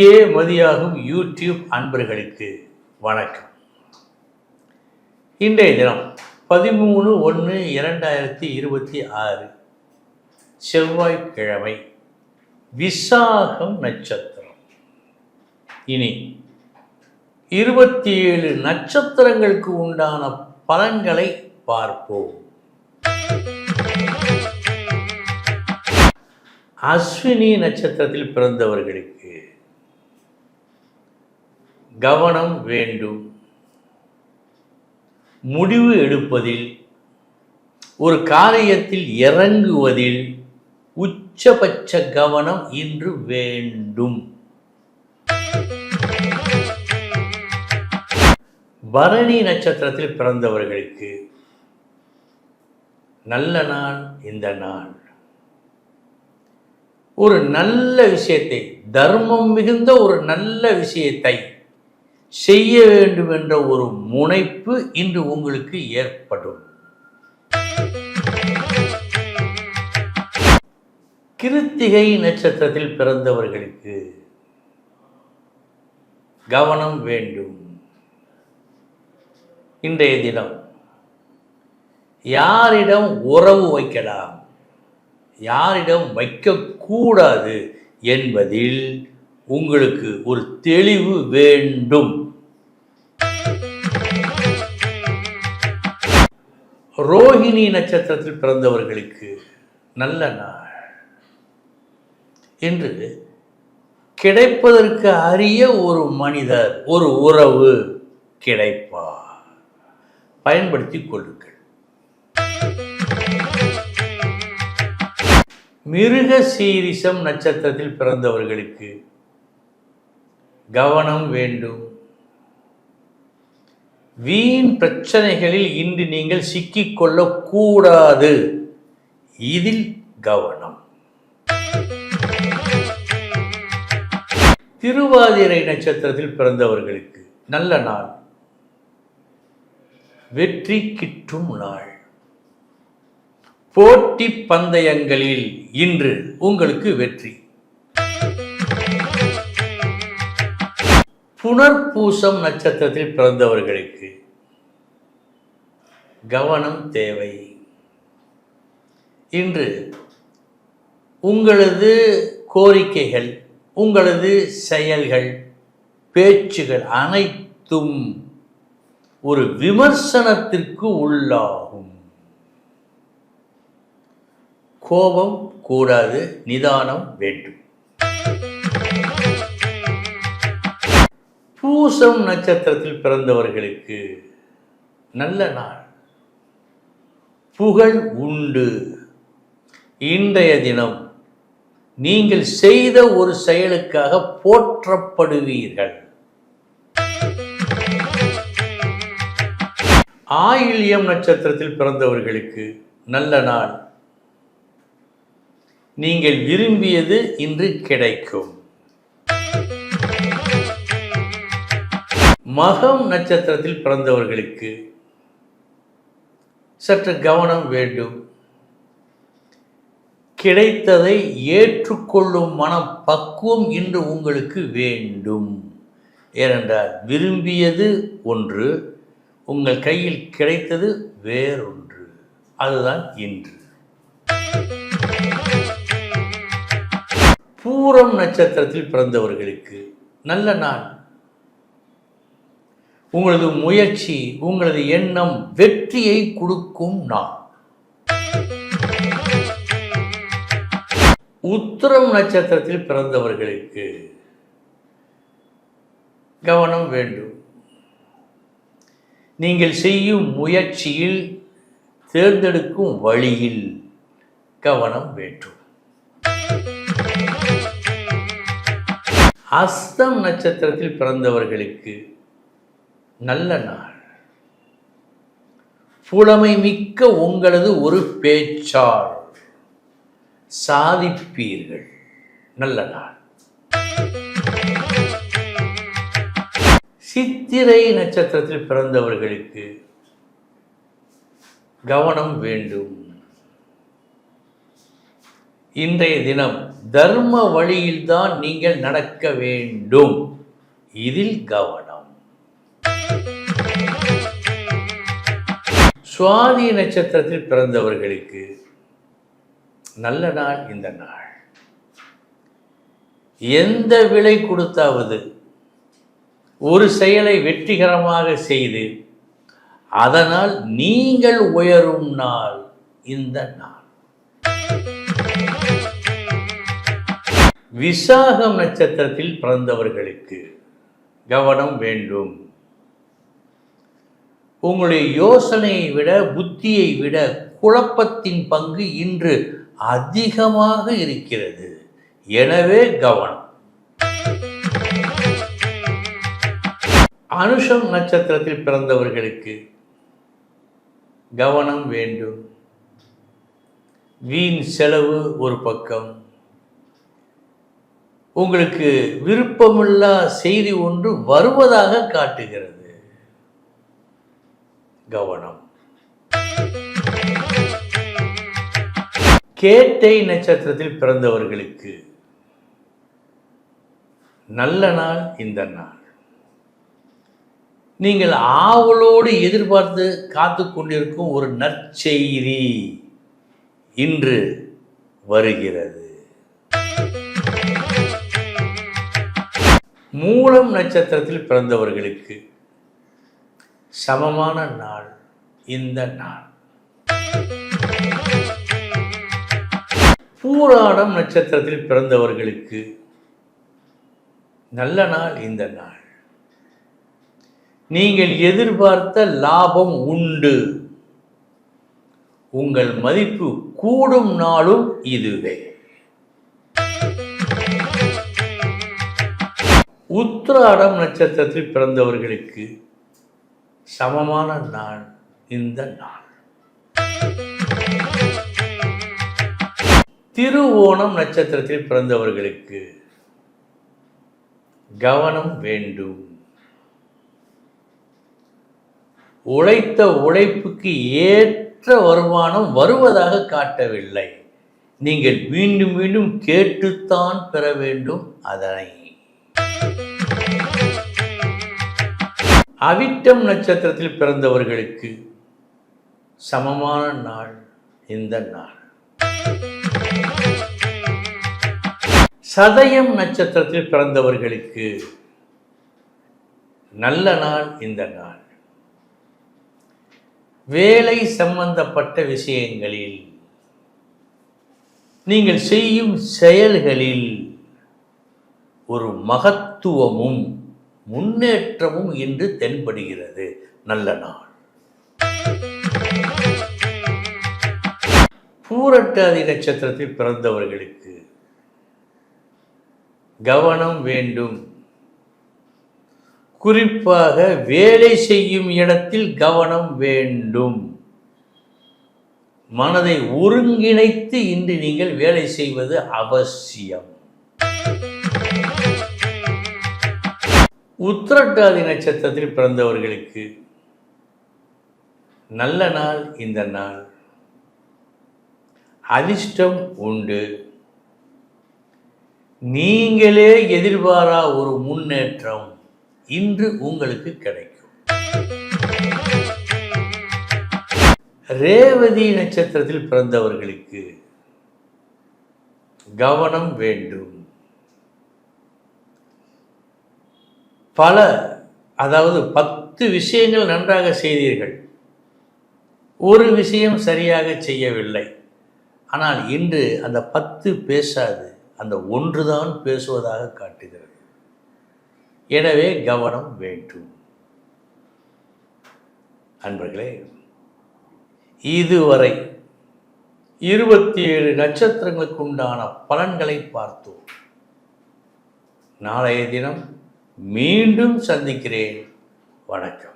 விதியே மதியாகும் யூடியூப் அன்பர்களுக்கு வணக்கம். இன்றைய தினம் 13/1/2026 செவ்வாய்க்கிழமை, விசாகம் நட்சத்திரம். இனி 27 நட்சத்திரங்களுக்கு உண்டான பலன்களை பார்ப்போம். அஸ்வினி நட்சத்திரத்தில் பிறந்தவர்களுக்கு கவனம் வேண்டும். முடிவு எடுப்பதில், ஒரு காரியத்தில் இறங்குவதில் உச்சபட்ச கவனம் இன்று வேண்டும். பரணி நட்சத்திரத்தில் பிறந்தவர்களுக்கு நல்ல நாள். இந்த நாள் ஒரு நல்ல விஷயத்தை, தர்மம் மிகுந்த ஒரு நல்ல விஷயத்தை செய்ய வேண்டும் என்ற ஒரு முனைப்பு இன்று உங்களுக்கு ஏற்படும். கிருத்திகை நட்சத்திரத்தில் பிறந்தவர்களுக்கு கவனம் வேண்டும். இன்றைய தினம் யாரிடம் உறவு வைக்கலாம், யாரிடம் வைக்கக்கூடாது என்பதில் உங்களுக்கு ஒரு தெளிவு வேண்டும். ரோஹிணி நட்சத்திரத்தில் பிறந்தவர்களுக்கு நல்ல நாள். இன்று கிடைப்பதற்கு அரிய ஒரு மனிதர், ஒரு உறவு கிடைப்பார். பயன்படுத்திக் கொள்ளுங்கள். மிருக சீரிஷம் நட்சத்திரத்தில் பிறந்தவர்களுக்கு கவனம் வேண்டும். வீண் பிரச்சனைகளில் இன்று நீங்கள் சிக்கிக்கொள்ளக்கூடாது. இதில் கவனம். திருவாதிரை நட்சத்திரத்தில் பிறந்தவர்களுக்கு நல்ல நாள். வெற்றி கிட்டும் நாள். போட்டி பந்தயங்களில் இன்று உங்களுக்கு வெற்றி. புனர்பூசம் நட்சத்திரத்தில் பிறந்தவர்களுக்கு கவனம் தேவை. இன்று உங்களது கோரிக்கைகள், உங்களது செயல்கள், பேச்சுகள் அனைத்தும் ஒரு விமர்சனத்திற்கு உள்ளாகும். கோபம் கூடாது, நிதானம் வேண்டும். பூசம் நட்சத்திரத்தில் பிறந்தவர்களுக்கு நல்ல நாள். புகழ் உண்டு. இன்றைய தினம் நீங்கள் செய்த ஒரு செயலுக்காக போற்றப்படுவீர்கள். ஆயில்யம் நட்சத்திரத்தில் பிறந்தவர்களுக்கு நல்ல நாள். நீங்கள் விரும்பியது இன்று கிடைக்கும். மகம் நட்சத்திரத்தில் பிறந்தவர்களுக்கு சற்று கவனம் வேண்டும். கிடைத்ததை ஏற்றுக்கொள்ளும் மனப்பக்குவம் இன்று உங்களுக்கு வேண்டும். ஏனென்றால் விரும்பியது ஒன்று, உங்கள் கையில் கிடைத்தது வேறொன்று. அதுதான் இன்று. பூரம் நட்சத்திரத்தில் பிறந்தவர்களுக்கு நல்ல நாள். உங்களது முயற்சி, உங்களது எண்ணம் வெற்றியை கொடுக்கும் நாள். உத்திரம் நட்சத்திரத்தில் பிறந்தவர்களுக்கு கவனம் வேண்டும். நீங்கள் செய்யும் முயற்சியில், தேர்ந்தெடுக்கும் வழியில் கவனம் வேண்டும். அஸ்தம் நட்சத்திரத்தில் பிறந்தவர்களுக்கு நல்ல நாள். புலமை மிக்க உங்களது ஒரு பேச்சால் சாதிப்பீர்கள். நல்ல நாள். சித்திரை நட்சத்திரத்தில் பிறந்தவர்களுக்கு கவனம் வேண்டும். இன்றைய தினம் தர்ம வழியில்தான் நீங்கள் நடக்க வேண்டும். இதில் கவனம். சுவாதி நட்சத்திரத்தில் பிறந்தவர்களுக்கு நல்ல நாள் இந்த நாள். எந்த விலை கொடுத்தாவது ஒரு செயலை வெற்றிகரமாக செய்து அதனால் நீங்கள் உயரும் நாள் இந்த நாள். விசாகம் நட்சத்திரத்தில் பிறந்தவர்களுக்கு கவனம் வேண்டும். உங்களுடைய யோசனையை விட புத்தியை விட குழப்பத்தின் பங்கு இன்று அதிகமாக இருக்கிறது. எனவே கவனம். அனுஷம் நட்சத்திரத்தில் பிறந்தவர்களுக்கு கவனம் வேண்டும். வீண் செலவு ஒரு பக்கம். உங்களுக்கு விருப்பமில்லா செய்தி ஒன்று வருவதாக காட்டுகிறது. கவனம். கேட்டை நட்சத்திரத்தில் பிறந்தவர்களுக்கு நல்ல நாள் இந்த நாள். நீங்கள் ஆவலோடு எதிர்பார்த்து காத்து கொண்டிருக்கும் ஒரு நற்செய்தி இன்று வருகிறது. மூலம் நட்சத்திரத்தில் பிறந்தவர்களுக்கு சமமான நாள் இந்த நாள். பூராடம் நட்சத்திரத்தில் பிறந்தவர்களுக்கு நல்ல நாள் இந்த நாள். நீங்கள் எதிர்பார்த்த லாபம் உண்டு. உங்கள் மதிப்பு கூடும் நாளும் இதுவே. உத்திராடம் நட்சத்திரத்தில் பிறந்தவர்களுக்கு சமமான நாள் இந்த நாள். திருவோணம் நட்சத்திரத்தில் பிறந்தவர்களுக்கு கவனம் வேண்டும். உழைத்த உழைப்புக்கு ஏற்ற வருமானம் வருவதாக காட்டவில்லை. நீங்கள் மீண்டும் மீண்டும் கேட்டுத்தான் பெற வேண்டும் அதனை. அவிட்டம் நட்சத்திரத்தில் பிறந்தவர்களுக்கு சமமான நாள் இந்த நாள். சதயம் நட்சத்திரத்தில் பிறந்தவர்களுக்கு நல்ல நாள் இந்த நாள். வேலை சம்பந்தப்பட்ட விஷயங்களில் நீங்கள் செய்யும் செயல்களில் ஒரு மகத்துவமும் முன்னேற்றமும் இன்று தென்படுகிறது. நல்ல நாள். பூரட்டாதி நட்சத்திரத்தில் பிறந்தவர்களுக்கு கவனம் வேண்டும். குறிப்பாக வேலை செய்யும் இடத்தில் கவனம் வேண்டும். மனதை ஒருங்கிணைத்து இன்று நீங்கள் வேலை செய்வது அவசியம். உத்திரட்டாதி நட்சத்திரத்தில் பிறந்தவர்களுக்கு நல்ல நாள் இந்த நாள். அதிர்ஷ்டம் உண்டு. நீங்களே எதிர்பாரா ஒரு முன்னேற்றம் இன்று உங்களுக்கு கிடைக்கும். ரேவதி நட்சத்திரத்தில் பிறந்தவர்களுக்கு கவனம் வேண்டும். அதாவது 10 விஷயங்கள் நன்றாக செய்தீர்கள், ஒரு விஷயம் சரியாக செய்யவில்லை. ஆனால் இன்று அந்த 10 பேசாது, அந்த ஒன்றுதான் பேசுவதாக காட்டுகிறது. எனவே கவனம் வேண்டும். அன்பர்களே, இதுவரை 27 நட்சத்திரங்களுக்கு உண்டான பலன்களை பார்த்தோம். நாளைய தினம் மீண்டும் சந்திக்கிறேன். வணக்கம்.